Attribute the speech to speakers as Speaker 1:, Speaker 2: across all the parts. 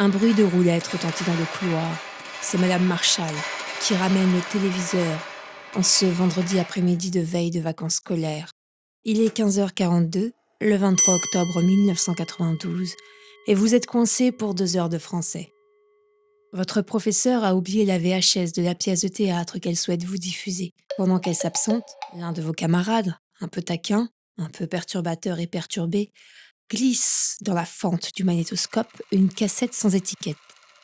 Speaker 1: Un bruit de roulette retentit dans le couloir. C'est Madame Marshall qui ramène le téléviseur en ce vendredi après-midi de veille de vacances scolaires. Il est 15h42, le 23 octobre 1992, et vous êtes coincé pour 2 heures de français. Votre professeur a oublié la VHS de la pièce de théâtre qu'elle souhaite vous diffuser. Pendant qu'elle s'absente, l'un de vos camarades, un peu taquin, un peu perturbateur et perturbé, glisse dans la fente du magnétoscope une cassette sans étiquette.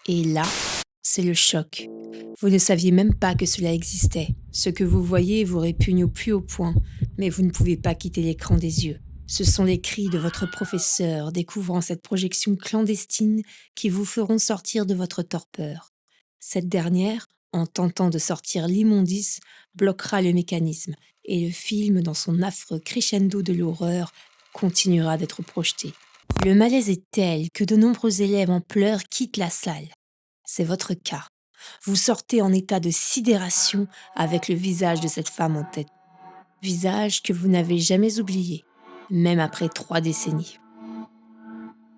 Speaker 1: Et là, c'est le choc. Vous ne saviez même pas que cela existait. Ce que vous voyez vous répugne au plus haut point, mais vous ne pouvez pas quitter l'écran des yeux. Ce sont les cris de votre professeur découvrant cette projection clandestine qui vous feront sortir de votre torpeur. Cette dernière, en tentant de sortir l'immondice, bloquera le mécanisme et le film, dans son affreux crescendo de l'horreur, continuera d'être projeté. Le malaise est tel que de nombreux élèves en pleurs quittent la salle. C'est votre cas. Vous sortez en état de sidération avec le visage de cette femme en tête. Visage que vous n'avez jamais oublié, même après 3 décennies.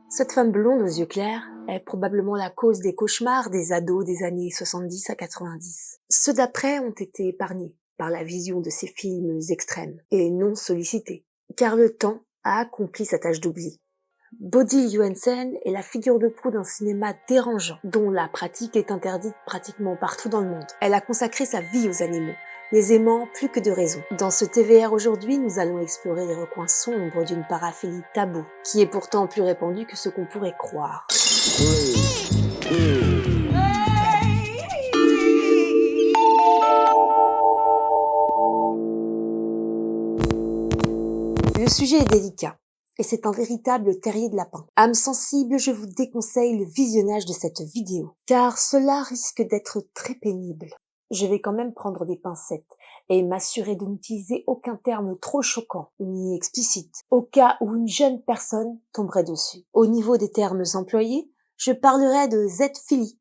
Speaker 2: Cette femme blonde aux yeux clairs est probablement la cause des cauchemars des ados des années 70 à 90. Ceux d'après ont été épargnés par la vision de ces films extrêmes et non sollicités, car le temps a accompli sa tâche d'oubli. Bodil Johansen est la figure de proue d'un cinéma dérangeant, dont la pratique est interdite pratiquement partout dans le monde. Elle a consacré sa vie aux animaux, les aimant plus que de raison. Dans ce TVR aujourd'hui, nous allons explorer les recoins sombres d'une paraphilie taboue, qui est pourtant plus répandue que ce qu'on pourrait croire. Le sujet est délicat. Et c'est un véritable terrier de lapin. Âme sensible, je vous déconseille le visionnage de cette vidéo, car cela risque d'être très pénible. Je vais quand même prendre des pincettes et m'assurer de n'utiliser aucun terme trop choquant ni explicite, au cas où une jeune personne tomberait dessus. Au niveau des termes employés, je parlerai de Z-philie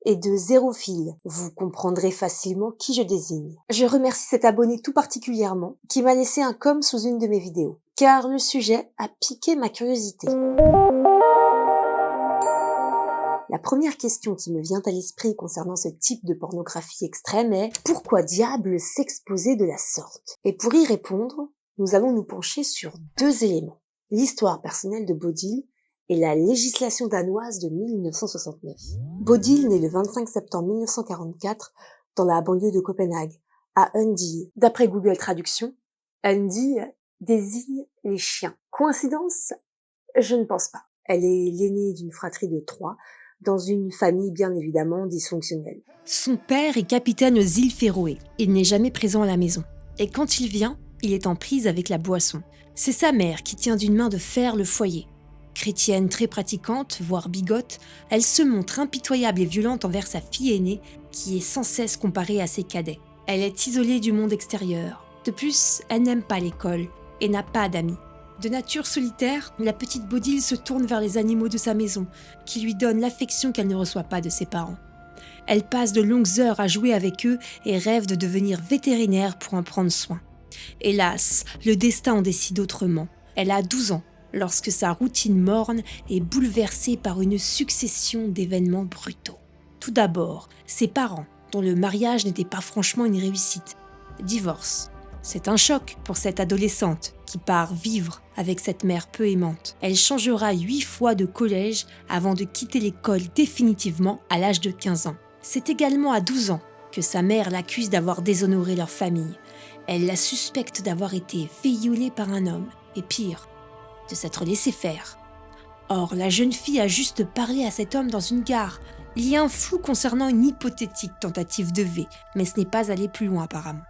Speaker 2: et de zérophile. Vous comprendrez facilement qui je désigne. Je remercie cet abonné tout particulièrement qui m'a laissé un com sous une de mes vidéos, car le sujet a piqué ma curiosité. La première question qui me vient à l'esprit concernant ce type de pornographie extrême est « Pourquoi diable s'exposer de la sorte ?» Et pour y répondre, nous allons nous pencher sur 2 éléments. L'histoire personnelle de Bodil et la législation danoise de 1969. Bodil naît le 25 septembre 1944 dans la banlieue de Copenhague, à Hundige. D'après Google Traduction, Hundige désigne les chiens. Coïncidence? Je ne pense pas. Elle est l'aînée d'une fratrie de 3, dans une famille bien évidemment dysfonctionnelle.
Speaker 1: Son père est capitaine aux îles Féroé. Il n'est jamais présent à la maison. Et quand il vient, il est en prise avec la boisson. C'est sa mère qui tient d'une main de fer le foyer. Chrétienne très pratiquante, voire bigote, elle se montre impitoyable et violente envers sa fille aînée, qui est sans cesse comparée à ses cadets. Elle est isolée du monde extérieur. De plus, elle n'aime pas l'école et n'a pas d'amis. De nature solitaire, la petite Bodil se tourne vers les animaux de sa maison, qui lui donnent l'affection qu'elle ne reçoit pas de ses parents. Elle passe de longues heures à jouer avec eux et rêve de devenir vétérinaire pour en prendre soin. Hélas, le destin en décide autrement. Elle a 12 ans, lorsque sa routine morne est bouleversée par une succession d'événements brutaux. Tout d'abord, ses parents, dont le mariage n'était pas franchement une réussite, divorcent. C'est un choc pour cette adolescente qui part vivre avec cette mère peu aimante. Elle changera 8 fois de collège avant de quitter l'école définitivement à l'âge de 15 ans. C'est également à 12 ans que sa mère l'accuse d'avoir déshonoré leur famille. Elle la suspecte d'avoir été violée par un homme, et pire, de s'être laissée faire. Or, la jeune fille a juste parlé à cet homme dans une gare. Il y a un flou concernant une hypothétique tentative de V, mais ce n'est pas allé plus loin apparemment.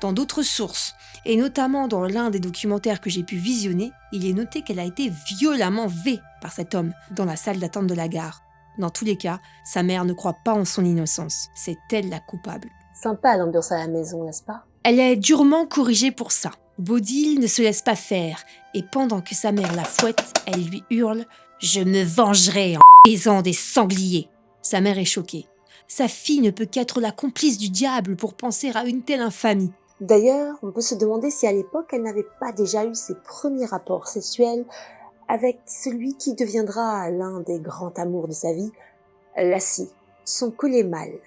Speaker 1: Dans d'autres sources, et notamment dans l'un des documentaires que j'ai pu visionner, il est noté qu'elle a été violemment V par cet homme dans la salle d'attente de la gare. Dans tous les cas, sa mère ne croit pas en son innocence. C'est elle la coupable.
Speaker 2: Sympa l'ambiance à la maison, n'est-ce pas?
Speaker 1: Elle est durement corrigée pour ça. Bodil ne se laisse pas faire, et pendant que sa mère la fouette, elle lui hurle « Je me vengerai en baisant des sangliers !» Sa mère est choquée. Sa fille ne peut qu'être la complice du diable pour penser à une telle infamie.
Speaker 2: D'ailleurs, on peut se demander si à l'époque elle n'avait pas déjà eu ses premiers rapports sexuels avec celui qui deviendra l'un des grands amours de sa vie, Lassie, son collet mâle.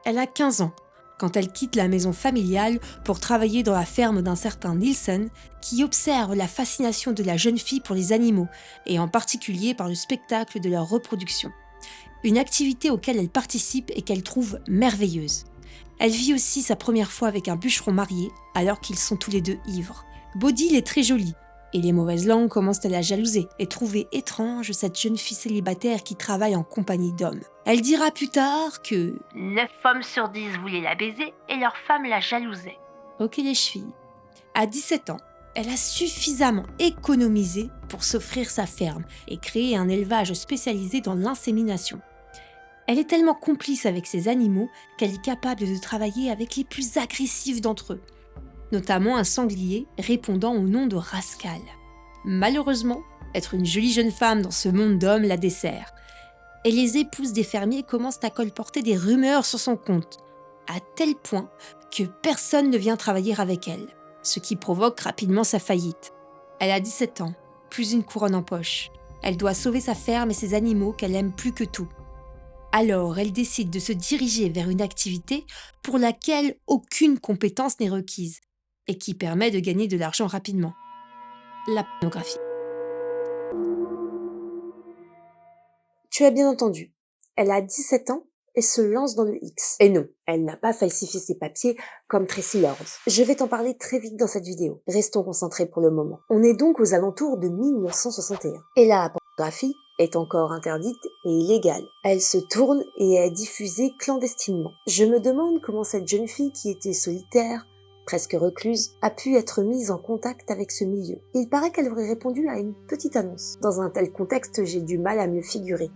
Speaker 1: Elle a 15 ans quand elle quitte la maison familiale pour travailler dans la ferme d'un certain Nielsen qui observe la fascination de la jeune fille pour les animaux et en particulier par le spectacle de leur reproduction. Une activité auquel elle participe et qu'elle trouve merveilleuse. Elle vit aussi sa première fois avec un bûcheron marié alors qu'ils sont tous les deux ivres. Bodil est très jolie et les mauvaises langues commencent à la jalouser et trouver étrange cette jeune fille célibataire qui travaille en compagnie d'hommes. Elle dira plus tard que 9 hommes sur 10 voulaient la baiser et leur femme la jalousait. Ok les chevilles. À 17 ans, elle a suffisamment économisé pour s'offrir sa ferme et créer un élevage spécialisé dans l'insémination. Elle est tellement complice avec ses animaux qu'elle est capable de travailler avec les plus agressifs d'entre eux, notamment un sanglier répondant au nom de Rascal. Malheureusement, être une jolie jeune femme dans ce monde d'hommes la dessert. Et les épouses des fermiers commencent à colporter des rumeurs sur son compte, à tel point que personne ne vient travailler avec elle, ce qui provoque rapidement sa faillite. Elle a 17 ans, plus une couronne en poche. Elle doit sauver sa ferme et ses animaux qu'elle aime plus que tout. Alors, elle décide de se diriger vers une activité pour laquelle aucune compétence n'est requise et qui permet de gagner de l'argent rapidement. La pornographie.
Speaker 2: Tu as bien entendu, elle a 17 ans et se lance dans le X. Et non, elle n'a pas falsifié ses papiers comme Tracy Lords. Je vais t'en parler très vite dans cette vidéo. Restons concentrés pour le moment. On est donc aux alentours de 1961. Et la pornographie est encore interdite et illégale. Elle se tourne et est diffusée clandestinement. Je me demande comment cette jeune fille qui était solitaire, presque recluse, a pu être mise en contact avec ce milieu. Il paraît qu'elle aurait répondu à une petite annonce. Dans un tel contexte, j'ai du mal à me le figurer.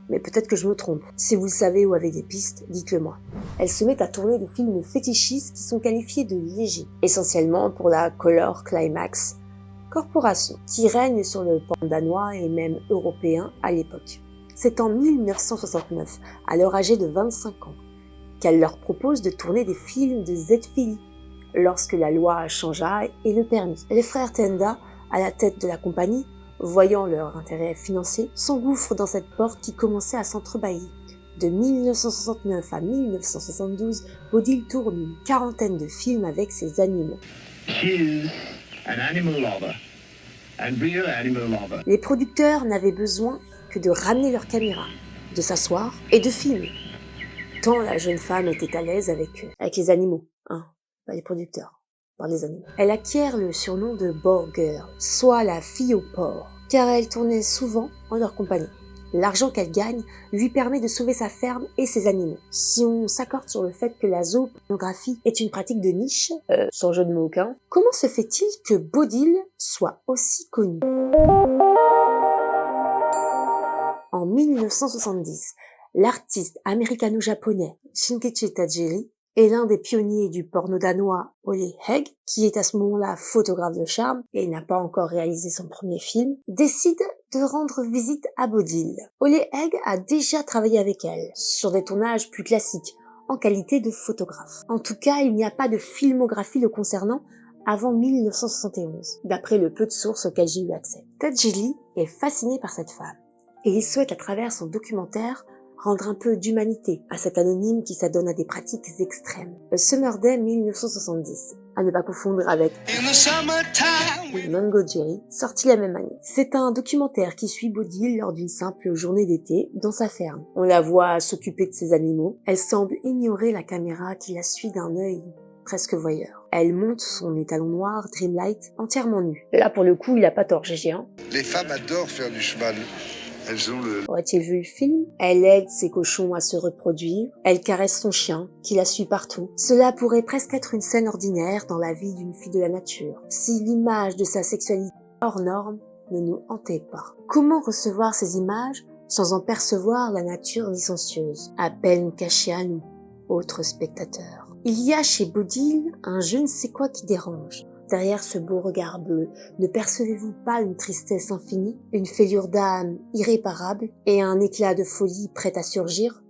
Speaker 2: Mais peut-être que je me trompe. Si vous le savez ou avez des pistes, dites-le moi. Elle se met à tourner des films fétichistes qui sont qualifiés de légers, essentiellement pour la Color Climax Corporation, qui règne sur le pan danois et même européen à l'époque. C'est en 1969, alors âgée de 25 ans, qu'elle leur propose de tourner des films de Z-Philly, lorsque la loi changea et le permit. Les frères Tenda, à la tête de la compagnie, voyant leur intérêt financier, s'engouffrent dans cette porte qui commençait à s'entrebâiller. De 1969 à 1972, Bodil tourne une quarantaine de films avec ses animaux. Les producteurs n'avaient besoin que de ramener leur caméra, de s'asseoir et de filmer. Tant la jeune femme était à l'aise avec les animaux, pas les producteurs. Par les animaux. Elle acquiert le surnom de Borger, soit la fille au porc, car elle tournait souvent en leur compagnie. L'argent qu'elle gagne lui permet de sauver sa ferme et ses animaux. Si on s'accorde sur le fait que la zoopornographie est une pratique de niche, sans jeu de mots aucun, comment se fait-il que Bodil soit aussi connue ? En 1970, l'artiste américano-japonais Shinkichi Tajiri est l'un des pionniers du porno danois Ole Hegg, qui est à ce moment-là photographe de charme et n'a pas encore réalisé son premier film, décide de rendre visite à Bodil. Ole Hegg a déjà travaillé avec elle, sur des tournages plus classiques, en qualité de photographe. En tout cas, il n'y a pas de filmographie le concernant avant 1971, d'après le peu de sources auxquelles j'ai eu accès. Tajiri est fasciné par cette femme, et il souhaite à travers son documentaire rendre un peu d'humanité à cet anonyme qui s'adonne à des pratiques extrêmes. A Summer Day 1970, à ne pas confondre avec Mango Jerry, sorti la même année. C'est un documentaire qui suit Bodil lors d'une simple journée d'été dans sa ferme. On la voit s'occuper de ses animaux. Elle semble ignorer la caméra qui la suit d'un œil presque voyeur. Elle monte son étalon noir Dreamlight entièrement nu. Là pour le coup, il a pas tort, GG.
Speaker 3: Les femmes adorent faire du cheval. Elles ont le...
Speaker 2: Aurait-il vu le film ? Elle aide ses cochons à se reproduire, elle caresse son chien, qui la suit partout. Cela pourrait presque être une scène ordinaire dans la vie d'une fille de la nature, si l'image de sa sexualité hors norme ne nous hantait pas. Comment recevoir ces images sans en percevoir la nature licencieuse, à peine cachée à nous, autres spectateurs ? Il y a chez Bodil un je ne sais quoi qui dérange. Derrière ce beau regard bleu, ne percevez-vous pas une tristesse infinie, une fêlure d'âme irréparable et un éclat de folie prêt à surgir ?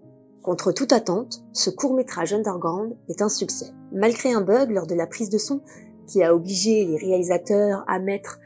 Speaker 2: Contre toute attente, ce court-métrage underground est un succès. Malgré un bug lors de la prise de son qui a obligé les réalisateurs à mettre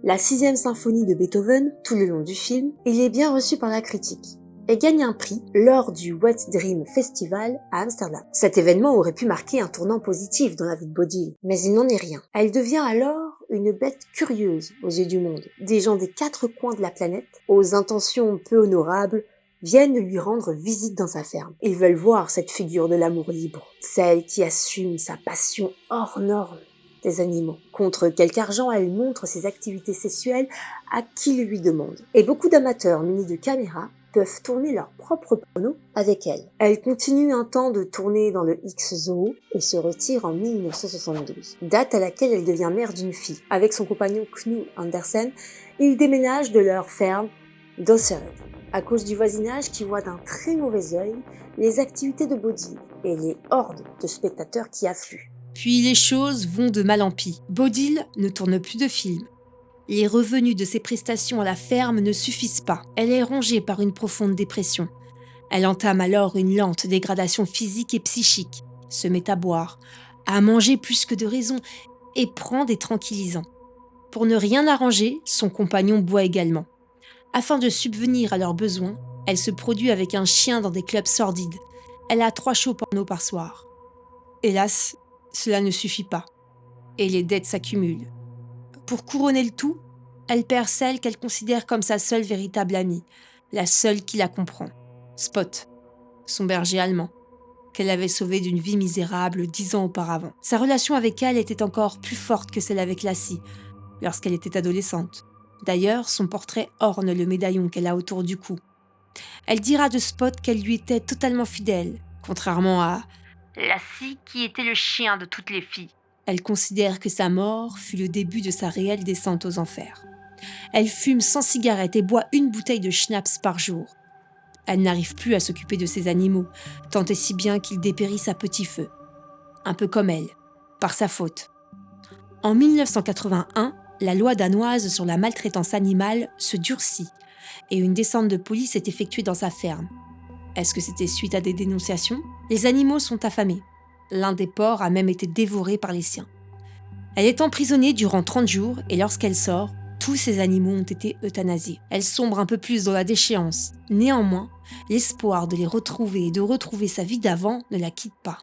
Speaker 2: la 6e symphonie de Beethoven tout le long du film, il est bien reçu par la critique. et gagne un prix lors du Wet Dream Festival à Amsterdam. Cet événement aurait pu marquer un tournant positif dans la vie de Bodil, mais il n'en est rien. Elle devient alors une bête curieuse aux yeux du monde. Des gens des 4 coins de la planète, aux intentions peu honorables, viennent lui rendre visite dans sa ferme. Ils veulent voir cette figure de l'amour libre, celle qui assume sa passion hors norme des animaux. Contre quelque argent, elle montre ses activités sexuelles à qui le lui demande. Et beaucoup d'amateurs munis de caméras peuvent tourner leur propre porno avec elle. Elle continue un temps de tourner dans le X-Zoo et se retire en 1972, date à laquelle elle devient mère d'une fille. Avec son compagnon Knut Andersen, ils déménagent de leur ferme d'Osserud, à cause du voisinage qui voit d'un très mauvais œil les activités de Bodil et les hordes de spectateurs qui affluent.
Speaker 1: Puis les choses vont de mal en pis. Bodil ne tourne plus de films. Les revenus de ses prestations à la ferme ne suffisent pas. Elle est rongée par une profonde dépression. Elle entame alors une lente dégradation physique et psychique, se met à boire, à manger plus que de raison et prend des tranquillisants. Pour ne rien arranger, son compagnon boit également. Afin de subvenir à leurs besoins, elle se produit avec un chien dans des clubs sordides. Elle a 3 shows porno par soir. Hélas, cela ne suffit pas. Et les dettes s'accumulent. Pour couronner le tout, elle perd celle qu'elle considère comme sa seule véritable amie, la seule qui la comprend. Spot, son berger allemand, qu'elle avait sauvé d'une vie misérable 10 ans auparavant. Sa relation avec elle était encore plus forte que celle avec Lassie, lorsqu'elle était adolescente. D'ailleurs, son portrait orne le médaillon qu'elle a autour du cou. Elle dira de Spot qu'elle lui était totalement fidèle, contrairement à Lassie qui était le chien de toutes les filles. Elle considère que sa mort fut le début de sa réelle descente aux enfers. Elle fume 100 cigarettes et boit 1 bouteille de schnapps par jour. Elle n'arrive plus à s'occuper de ses animaux, tant et si bien qu'ils dépérissent à petit feu. Un peu comme elle, par sa faute. En 1981, la loi danoise sur la maltraitance animale se durcit et une descente de police est effectuée dans sa ferme. Est-ce que c'était suite à des dénonciations ? Les animaux sont affamés. L'un des porcs a même été dévoré par les siens. Elle est emprisonnée durant 30 jours et lorsqu'elle sort, tous ces animaux ont été euthanasiés. Elle sombre un peu plus dans la déchéance. Néanmoins, l'espoir de les retrouver et de retrouver sa vie d'avant ne la quitte pas.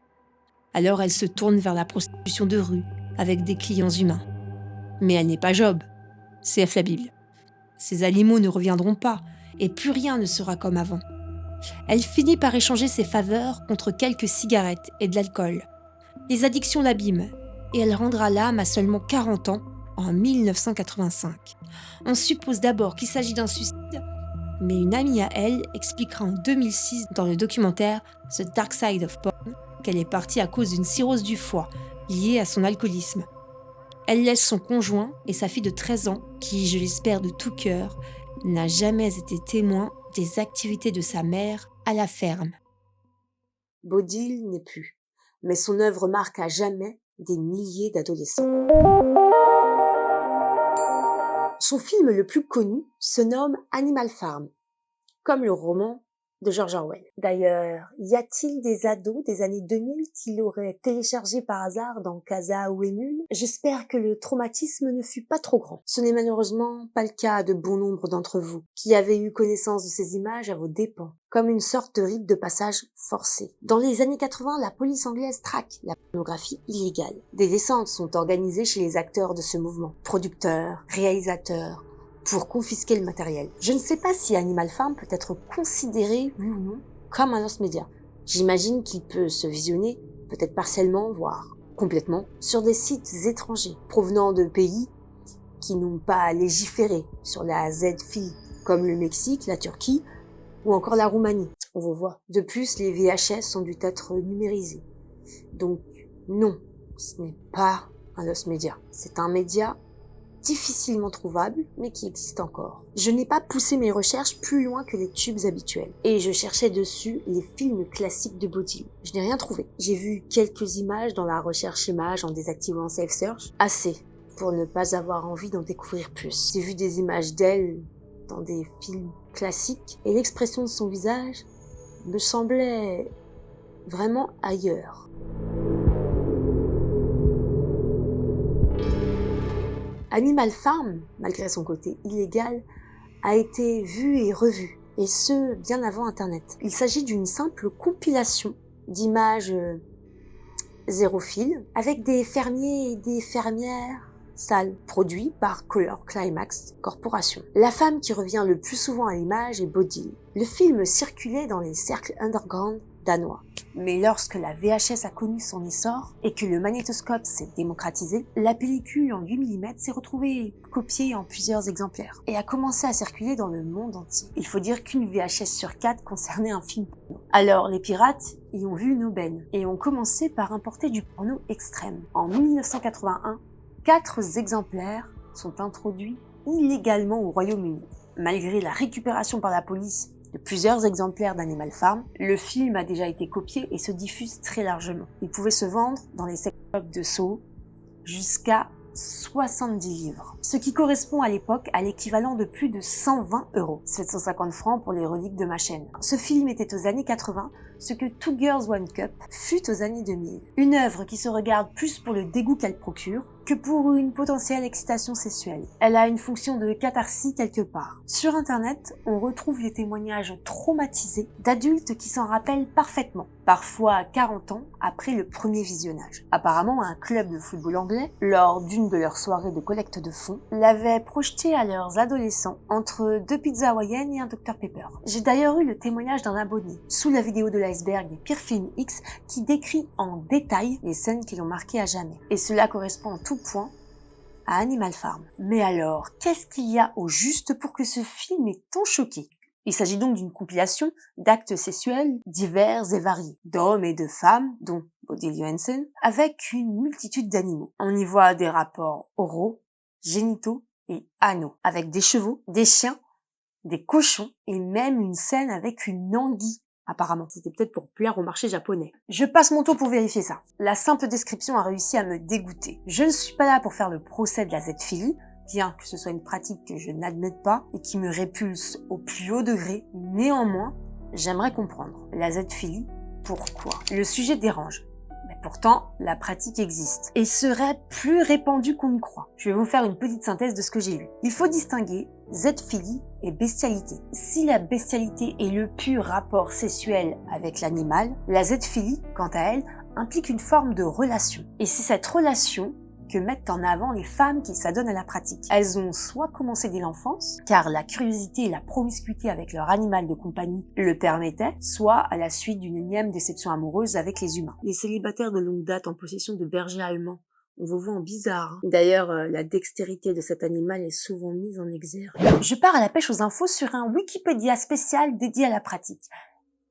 Speaker 1: Alors elle se tourne vers la prostitution de rue avec des clients humains. Mais elle n'est pas Job. CF la Bible. Ces animaux ne reviendront pas et plus rien ne sera comme avant. Elle finit par échanger ses faveurs contre quelques cigarettes et de l'alcool. Les addictions l'abîment et elle rendra l'âme à seulement 40 ans en 1985. On suppose d'abord qu'il s'agit d'un suicide, mais une amie à elle expliquera en 2006 dans le documentaire The Dark Side of Porn qu'elle est partie à cause d'une cirrhose du foie liée à son alcoolisme. Elle laisse son conjoint et sa fille de 13 ans, qui, je l'espère de tout cœur, n'a jamais été témoin des activités de sa mère à la ferme.
Speaker 2: Bodil n'est plus, mais son œuvre marque à jamais des milliers d'adolescents. Son film le plus connu se nomme Animal Farm, comme le roman de George Orwell. D'ailleurs, y a-t-il des ados des années 2000 qui l'auraient téléchargé par hasard dans Casa ou Emule ? J'espère que le traumatisme ne fut pas trop grand. Ce n'est malheureusement pas le cas de bon nombre d'entre vous, qui avez eu connaissance de ces images à vos dépens, comme une sorte de rite de passage forcé. Dans les années 80, la police anglaise traque la pornographie illégale. Des descentes sont organisées chez les acteurs de ce mouvement, producteurs, réalisateurs, pour confisquer le matériel. Je ne sais pas si Animal Farm peut être considéré, oui ou non, comme un lost media. J'imagine qu'il peut se visionner, peut-être partiellement, voire complètement, sur des sites étrangers, provenant de pays qui n'ont pas légiféré sur la Z-file, comme le Mexique, la Turquie, ou encore la Roumanie. On vous voit. De plus, les VHS ont dû être numérisés. Donc, non, ce n'est pas un lost media. C'est un média difficilement trouvable, mais qui existe encore. Je n'ai pas poussé mes recherches plus loin que les tubes habituels, et je cherchais dessus les films classiques de Bodil. Je n'ai rien trouvé. J'ai vu quelques images dans la recherche images en désactivant Safe Search, assez pour ne pas avoir envie d'en découvrir plus. J'ai vu des images d'elle dans des films classiques, et l'expression de son visage me semblait vraiment ailleurs. Animal Farm, malgré son côté illégal, a été vu et revu et ce, bien avant Internet. Il s'agit d'une simple compilation d'images zérophiles avec des fermiers et des fermières sales, produits par Color Climax Corporation. La femme qui revient le plus souvent à l'image est Bodil. Le film circulait dans les cercles underground danois. Mais lorsque la VHS a connu son essor et que le magnétoscope s'est démocratisé, la pellicule en 8 mm s'est retrouvée copiée en plusieurs exemplaires et a commencé à circuler dans le monde entier. Il faut dire qu'une VHS sur 4 concernait un film porno. Alors les pirates y ont vu une aubaine et ont commencé par importer du porno extrême. En 1981, 4 exemplaires sont introduits illégalement au Royaume-Uni. Malgré la récupération par la police de plusieurs exemplaires d'Animal Farm, le film a déjà été copié et se diffuse très largement. Il pouvait se vendre dans les sex shops de Soho jusqu'à 70 livres, ce qui correspond à l'époque à l'équivalent de plus de 120 €, 750 francs pour les reliques de ma chaîne. Ce film était aux années 80, ce que Two Girls One Cup fut aux années 2000. Une œuvre qui se regarde plus pour le dégoût qu'elle procure que pour une potentielle excitation sexuelle. Elle a une fonction de catharsis quelque part. Sur internet, on retrouve les témoignages traumatisés d'adultes qui s'en rappellent parfaitement, parfois 40 ans après le premier visionnage. Apparemment, un club de football anglais, lors d'une de leurs soirées de collecte de fonds, l'avait projeté à leurs adolescents entre 2 pizzas hawaïennes et un Dr Pepper. J'ai d'ailleurs eu le témoignage d'un abonné, sous la vidéo de l'iceberg des pires films X, qui décrit en détail les scènes qui l'ont marqué à jamais. Et cela correspond en tout point à Animal Farm. Mais alors, qu'est-ce qu'il y a au juste pour que ce film ait tant choqué ? Il s'agit donc d'une compilation d'actes sexuels divers et variés, d'hommes et de femmes, dont Bodil Johansen, avec une multitude d'animaux. On y voit des rapports oraux, génitaux et anaux, avec des chevaux, des chiens, des cochons et même une scène avec une anguille. Apparemment, c'était peut-être pour plaire au marché japonais. Je passe mon tour pour vérifier ça. La simple description a réussi à me dégoûter. Je ne suis pas là pour faire le procès de la Z-philie, bien que ce soit une pratique que je n'admette pas et qui me répulse au plus haut degré. Néanmoins, j'aimerais comprendre. La Z-philie, pourquoi ? Le sujet dérange. Mais pourtant, la pratique existe et serait plus répandue qu'on ne croit. Je vais vous faire une petite synthèse de ce que j'ai lu. Il faut distinguer Z-philie et bestialité. Si la bestialité est le pur rapport sexuel avec l'animal, la Z-philie, quant à elle, implique une forme de relation. Et c'est cette relation que mettent en avant les femmes qui s'adonnent à la pratique. Elles ont soit commencé dès l'enfance, car la curiosité et la promiscuité avec leur animal de compagnie le permettaient, soit à la suite d'une énième déception amoureuse avec les humains. Les célibataires de longue date en possession de bergers allemands, on vous voit en bizarre. D'ailleurs, la dextérité de cet animal est souvent mise en exergue. Je pars à la pêche aux infos sur un Wikipédia spécial dédié à la pratique.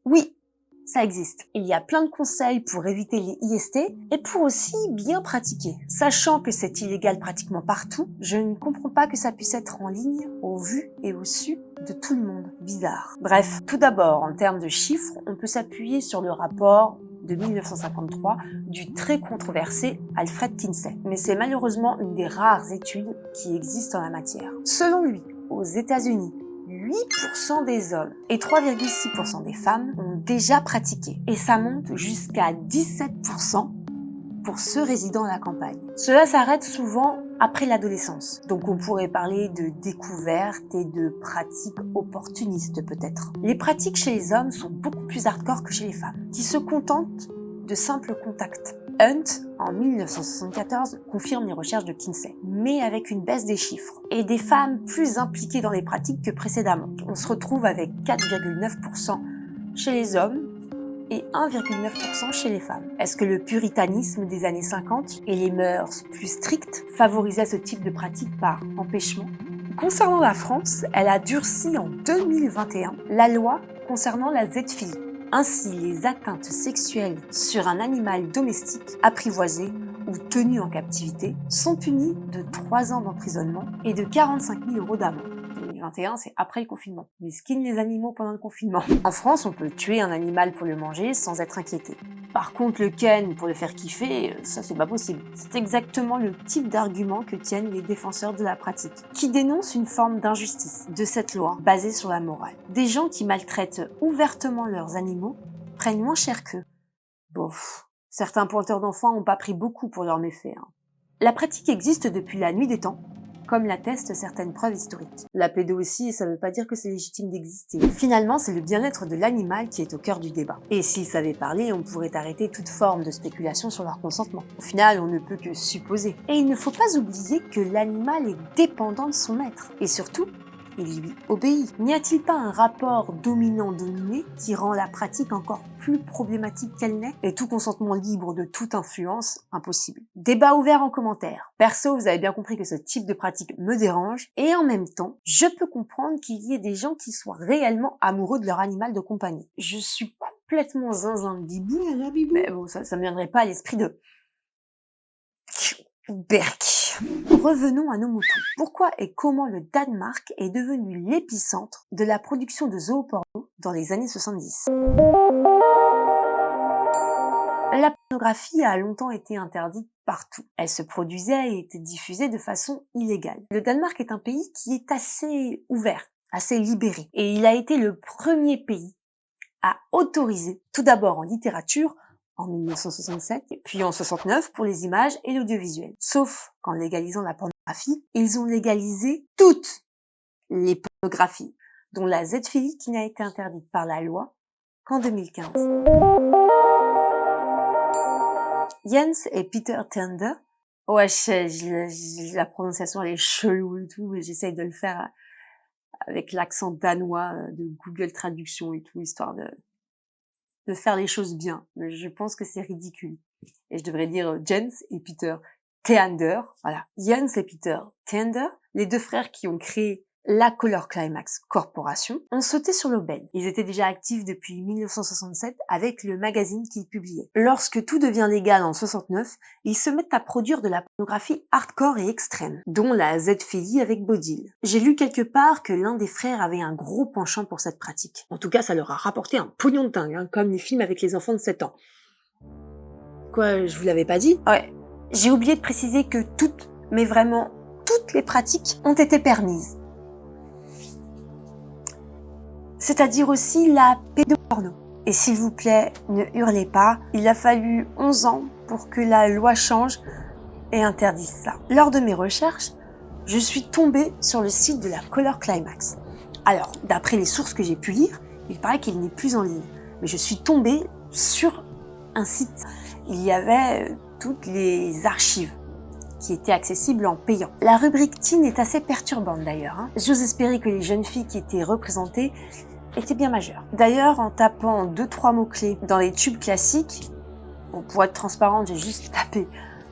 Speaker 2: Oui, ça existe. Il y a plein de conseils pour éviter les IST et pour aussi bien pratiquer. Sachant que c'est illégal pratiquement partout, je ne comprends pas que ça puisse être en ligne, au vu et au su de tout le monde. Bizarre. Bref, tout d'abord, en termes de chiffres, on peut s'appuyer sur le rapport de 1953 du très controversé Alfred Kinsey. Mais c'est malheureusement une des rares études qui existent en la matière. Selon lui, aux États-Unis, 8% des hommes et 3,6% des femmes ont déjà pratiqué. Et ça monte jusqu'à 17% pour ceux résidant à la campagne. Cela s'arrête souvent après l'adolescence. Donc on pourrait parler de découverte et de pratiques opportunistes peut-être. Les pratiques chez les hommes sont beaucoup plus hardcore que chez les femmes, qui se contentent de simples contacts. Hunt, en 1974, confirme les recherches de Kinsey, mais avec une baisse des chiffres et des femmes plus impliquées dans les pratiques que précédemment. On se retrouve avec 4,9% chez les hommes et 1,9% chez les femmes. Est-ce que le puritanisme des années 50 et les mœurs plus strictes favorisaient ce type de pratique par empêchement ? Concernant la France, elle a durci en 2021 la loi concernant la Z-philie. Ainsi, les atteintes sexuelles sur un animal domestique, apprivoisé ou tenu en captivité, sont punies de 3 ans d'emprisonnement et de 45 000 € d'amende. 2021, c'est après le confinement. Miskin les animaux pendant le confinement. En France, on peut tuer un animal pour le manger sans être inquiété. Par contre, le ken pour le faire kiffer, ça c'est pas possible. C'est exactement le type d'argument que tiennent les défenseurs de la pratique, qui dénoncent une forme d'injustice de cette loi basée sur la morale. Des gens qui maltraitent ouvertement leurs animaux prennent moins cher qu'eux. Bof. Certains pointeurs d'enfants ont pas pris beaucoup pour leurs méfaits. La pratique existe depuis la nuit des temps, comme l'attestent certaines preuves historiques. La pédo aussi, ça veut pas dire que c'est légitime d'exister. Finalement, c'est le bien-être de l'animal qui est au cœur du débat. Et s'ils savaient parler, on pourrait arrêter toute forme de spéculation sur leur consentement. Au final, on ne peut que supposer. Et il ne faut pas oublier que l'animal est dépendant de son maître. Et surtout, il lui obéit. N'y a-t-il pas un rapport dominant-dominé qui rend la pratique encore plus problématique qu'elle n'est, et tout consentement libre de toute influence impossible? Débat ouvert en commentaire. Perso, vous avez bien compris que ce type de pratique me dérange, et en même temps, je peux comprendre qu'il y ait des gens qui soient réellement amoureux de leur animal de compagnie. Je suis complètement zinzin de bibou, mais bon, ça me viendrait pas à l'esprit de... Berk. Revenons à nos moutons. Pourquoi et comment le Danemark est devenu l'épicentre de la production de zooporno dans les années 70? La pornographie a longtemps été interdite partout. Elle se produisait et était diffusée de façon illégale. Le Danemark est un pays qui est assez ouvert, assez libéré. Et il a été le premier pays à autoriser, tout d'abord en littérature, en 1967, et puis en 69 pour les images et l'audiovisuel. Sauf qu'en légalisant la pornographie, ils ont légalisé toutes les pornographies, dont la zoophilie qui n'a été interdite par la loi qu'en 2015. Jens et Peter Tender, ouais, la prononciation elle est chelou et tout, mais j'essaye de le faire avec l'accent danois de Google Traduction et tout, histoire de faire les choses bien. Mais je pense que c'est ridicule. Et je devrais dire Jens et Peter Theander. Voilà. Jens et Peter Theander, les deux frères qui ont créé la Color Climax Corporation, ont sauté sur l'aubaine. Ils étaient déjà actifs depuis 1967 avec le magazine qu'ils publiaient. Lorsque tout devient légal en 69, ils se mettent à produire de la pornographie hardcore et extrême, dont la zoophilie avec Bodil. J'ai lu quelque part que l'un des frères avait un gros penchant pour cette pratique. En tout cas, ça leur a rapporté un pognon de dingue, hein, comme les films avec les enfants de 7 ans. Quoi, je vous l'avais pas dit? Ouais. J'ai oublié de préciser que toutes, mais vraiment toutes les pratiques ont été permises. C'est-à-dire aussi la pédoporno. Et s'il vous plaît, ne hurlez pas, il a fallu 11 ans pour que la loi change et interdise ça. Lors de mes recherches, je suis tombée sur le site de la Color Climax. Alors, d'après les sources que j'ai pu lire, il paraît qu'il n'est plus en ligne. Mais je suis tombée sur un site. Il y avait toutes les archives qui étaient accessibles en payant. La rubrique teen est assez perturbante d'ailleurs. J'ose espérer que les jeunes filles qui étaient représentées étaient bien majeures. D'ailleurs, en tapant 2-3 mots-clés dans les tubes classiques, bon, pour être transparente, j'ai juste tapé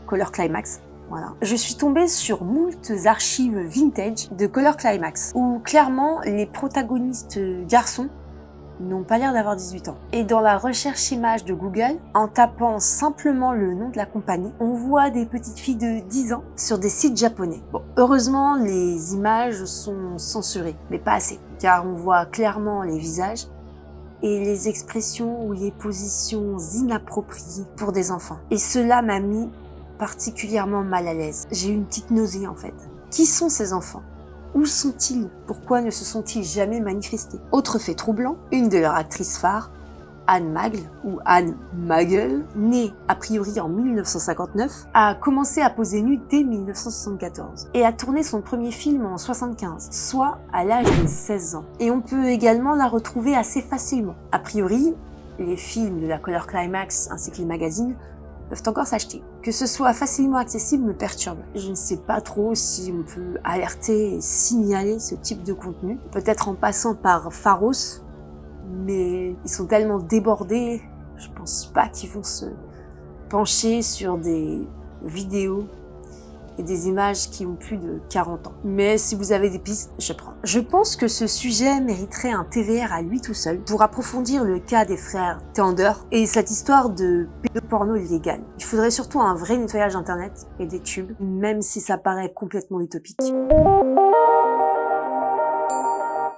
Speaker 2: Color Climax, voilà. Je suis tombée sur moultes archives vintage de Color Climax, où clairement les protagonistes garçons n'ont pas l'air d'avoir 18 ans. Et dans la recherche images de Google, en tapant simplement le nom de la compagnie, on voit des petites filles de 10 ans sur des sites japonais. Bon, heureusement, les images sont censurées, mais pas assez, car on voit clairement les visages et les expressions ou les positions inappropriées pour des enfants. Et cela m'a mis particulièrement mal à l'aise. J'ai eu une petite nausée en fait. Qui sont ces enfants ? Où sont-ils? Pourquoi ne se sont-ils jamais manifestés? Autre fait troublant, une de leurs actrices phares, Anne Magle, ou Anne Magel, née a priori en 1959, a commencé à poser nue dès 1974 et a tourné son premier film en 75, soit à l'âge de 16 ans. Et on peut également la retrouver assez facilement. A priori, les films de la Color Climax ainsi que les magazines peuvent encore s'acheter. Que ce soit facilement accessible me perturbe. Je ne sais pas trop si on peut alerter et signaler ce type de contenu. Peut-être en passant par Pharos, mais ils sont tellement débordés, je pense pas qu'ils vont se pencher sur des vidéos et des images qui ont plus de 40 ans. Mais si vous avez des pistes, je prends. Je pense que ce sujet mériterait un TVR à lui tout seul pour approfondir le cas des frères Tender et cette histoire de pédoporno illégal. Il faudrait surtout un vrai nettoyage internet et des tubes, même si ça paraît complètement utopique.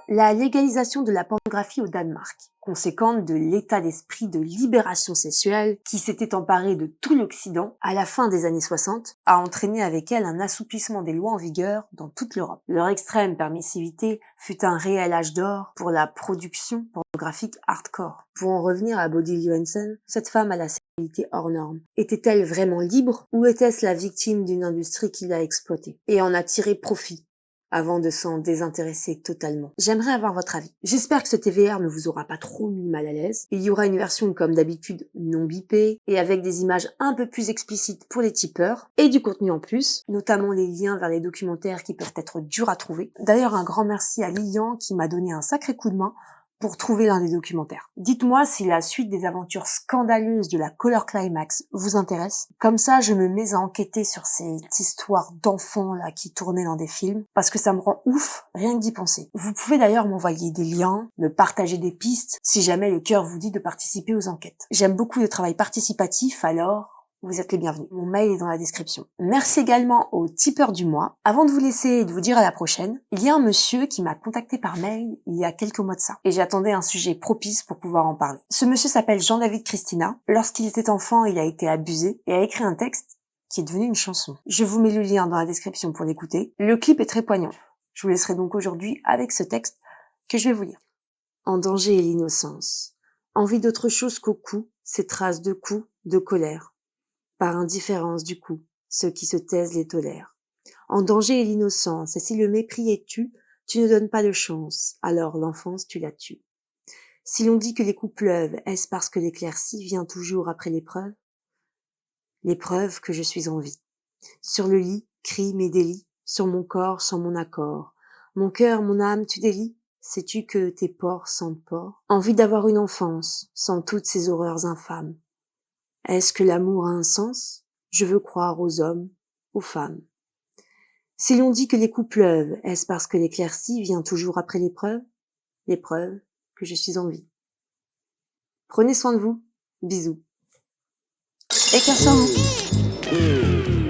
Speaker 2: la légalisation de la pornographie au Danemark, conséquente de l'état d'esprit de libération sexuelle qui s'était emparé de tout l'Occident à la fin des années 60, a entraîné avec elle un assouplissement des lois en vigueur dans toute l'Europe. Leur extrême permissivité fut un réel âge d'or pour la production pornographique hardcore. Pour en revenir à Bodil Johansen, cette femme à la sexualité hors norme, était-elle vraiment libre ou était-ce la victime d'une industrie qui l'a exploitée et en a tiré profit avant de s'en désintéresser totalement? J'aimerais avoir votre avis. J'espère que ce TVR ne vous aura pas trop mis mal à l'aise. Il y aura une version comme d'habitude non bipée et avec des images un peu plus explicites pour les tipeurs et du contenu en plus, notamment les liens vers les documentaires qui peuvent être durs à trouver. D'ailleurs, un grand merci à Lilian qui m'a donné un sacré coup de main pour trouver l'un des documentaires. Dites-moi si la suite des aventures scandaleuses de la Color Climax vous intéresse. Comme ça, je me mets à enquêter sur cette histoire d'enfants là qui tournaient dans des films, parce que ça me rend ouf rien que d'y penser. Vous pouvez d'ailleurs m'envoyer des liens, me partager des pistes, si jamais le cœur vous dit de participer aux enquêtes. J'aime beaucoup le travail participatif, alors vous êtes les bienvenus. Mon mail est dans la description. Merci également au tipeur du mois. Avant de vous laisser et de vous dire à la prochaine, il y a un monsieur qui m'a contacté par mail il y a quelques mois de ça. Et j'attendais un sujet propice pour pouvoir en parler. Ce monsieur s'appelle Jean-David Christina. Lorsqu'il était enfant, il a été abusé et a écrit un texte qui est devenu une chanson. Je vous mets le lien dans la description pour l'écouter. Le clip est très poignant. Je vous laisserai donc aujourd'hui avec ce texte que je vais vous lire. En danger est l'innocence. Envie d'autre chose qu'au cou, ces traces de coups, de colère. Par indifférence du coup, ceux qui se taisent les tolèrent. En danger est l'innocence, et si le mépris est tu ne donnes pas de chance, alors l'enfance tu la tues. Si l'on dit que les coups pleuvent, est-ce parce que l'éclaircie vient toujours après l'épreuve? L'épreuve que je suis en vie. Sur le lit, crient mes délits, sur mon corps sans mon accord. Mon cœur, mon âme, tu délies? Sais-tu que tes pores sentent porc? Envie d'avoir une enfance, sans toutes ces horreurs infâmes. Est-ce que l'amour a un sens? Je veux croire aux hommes, aux femmes. Si l'on dit que les coups pleuvent, est-ce parce que l'éclaircie vient toujours après l'épreuve? L'épreuve que je suis en vie. Prenez soin de vous. Bisous. Et cœur sur vous.